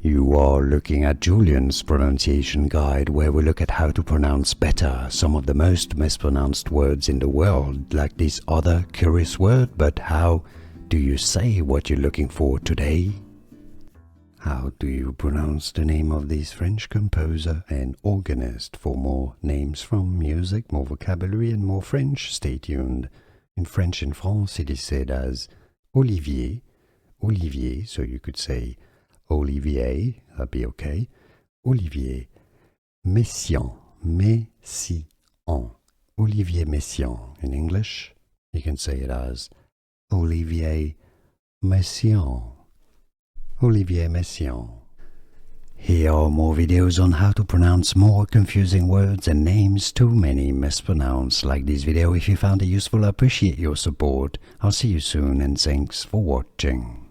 You are looking at Julian's pronunciation guide, where we look at how to pronounce better some of the most mispronounced words in the world, like this other curious word. But how do you say what you're looking for today? How do you pronounce the name of this French composer and organist? For more names from music, more vocabulary and more French, stay tuned. In French in France it is said as Olivier, Olivier, so you could say Olivier, that'd be okay. Olivier Messiaen, Messiaen, Olivier Messiaen. In English, you can say it as Olivier Messiaen, Olivier Messiaen. Here are more videos on how to pronounce more confusing words and names too many mispronounced. Like this video if you found it useful. I appreciate your support. I'll see you soon and thanks for watching.